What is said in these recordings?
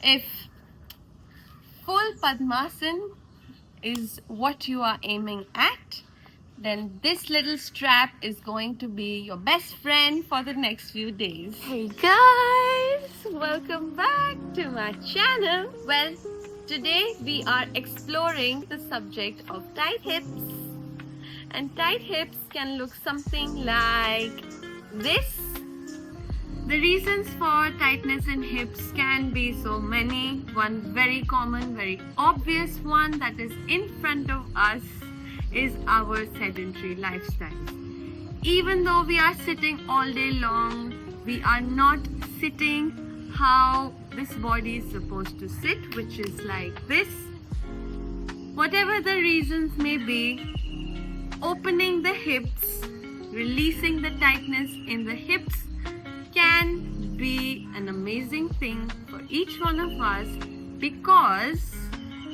If full Padmasana is what you are aiming at, then this little strap is going to be your best friend for the next few days. Hey guys, welcome back to my channel. Well, today we are exploring the subject of tight hips. And tight hips can look something like this. The reasons for tightness in hips can be so many. One very common, very obvious one that is in front of us is our sedentary lifestyle. Even though we are sitting all day long, we are not sitting how this body is supposed to sit, which is like this. Whatever the reasons may be, opening the hips, releasing the tightness in the hips can be an amazing thing for each one of us, because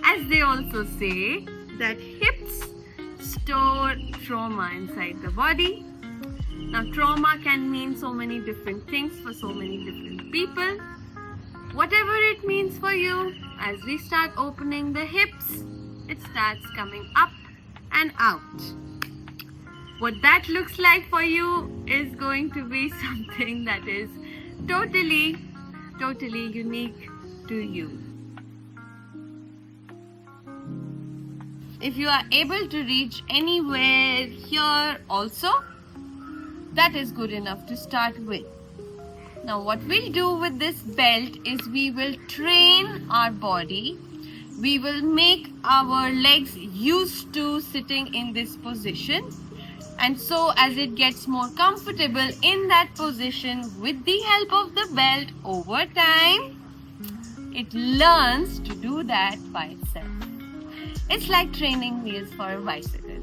as they also say that hips store trauma inside the body. Now trauma can mean so many different things for so many different people. Whatever it means for you, as we start opening the hips, it starts coming up and out. What that looks like for you is going to be something that is totally unique to you. If you are able to reach anywhere here also, that is good enough to start with. Now what we'll do with this belt is we will train our body. We will make our legs used to sitting in this position. And so as it gets more comfortable in that position with the help of the belt, over time, it learns to do that by itself. It's like training wheels for a bicycle.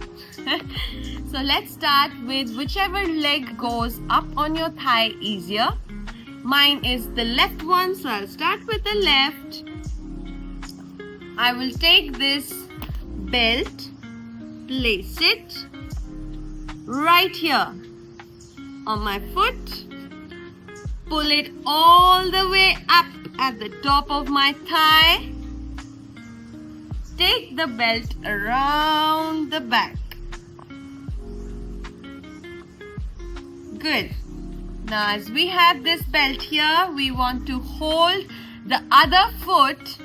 So let's start with whichever leg goes up on your thigh easier. Mine is the left one, so I'll start with the left. I will take this belt, place it right here on my foot, pull it all the way up at the top of my thigh, take the belt around the back. Good. Now as we have this belt here, we want to hold the other foot,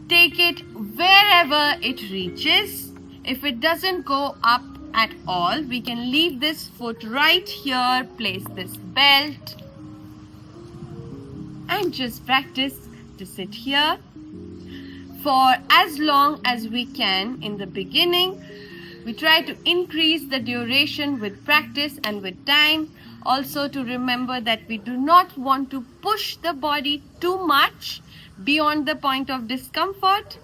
take it wherever it reaches. If it doesn't go up at all, we can leave this foot right here, place this belt, and just practice to sit here for as long as we can. In the beginning, we try to increase the duration with practice and with time. Also to remember that we do not want to push the body too much beyond the point of discomfort.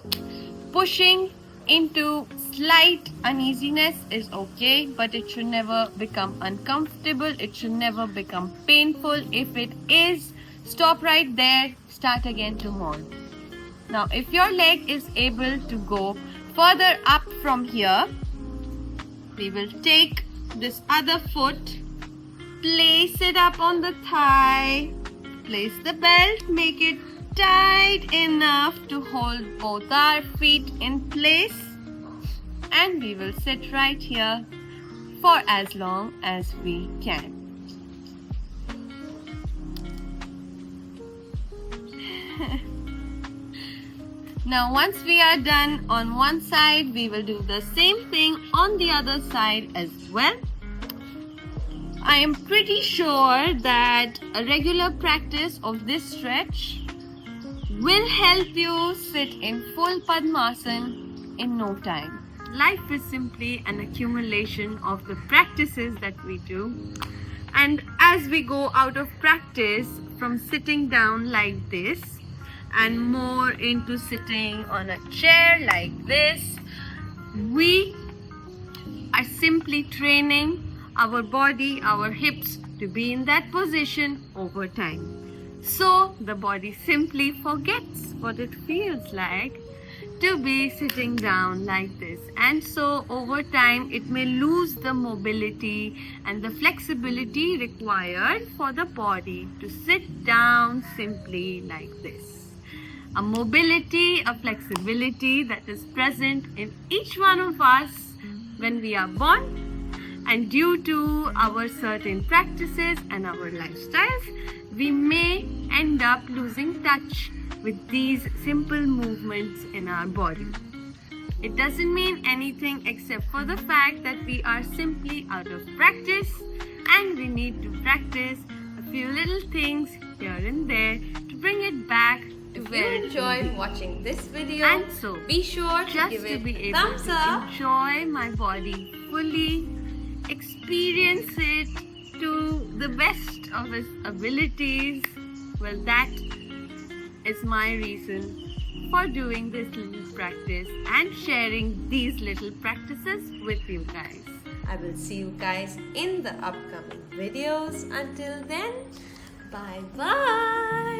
Pushing into slight uneasiness is okay, but it should never become uncomfortable. It should never become painful. If it is, stop right there, start again tomorrow. Now if your leg is able to go further up from here, we will take this other foot, place it up on the thigh, place the belt, make it tight enough to hold both our feet in place, and we will sit right here for as long as we can. Now once we are done on one side, we will do the same thing on the other side as well. I am pretty sure that a regular practice of this stretch will help you sit in full Padmasana in no time. Life is simply an accumulation of the practices that we do. And as we go out of practice from sitting down like this and more into sitting on a chair like this, we are simply training our body, our hips to be in that position over time. So the body simply forgets what it feels like to be sitting down like this, and so over time it may lose the mobility and the flexibility required for the body to sit down simply like this. a mobility, a flexibility that is present in each one of us when we are born. And due to our certain practices and our lifestyles, we may end up losing touch with these simple movements in our body. It doesn't mean anything except for the fact that we are simply out of practice and we need to practice a few little things here and there to bring it back to where If you enjoyed watching this video, and so be sure to just give to it be a able thumbs to up. enjoy my body fully, experience it to the best of its abilities, well, that is my reason for doing this little practice and sharing these little practices with you guys. I will see you guys in the upcoming videos. Until then, bye bye.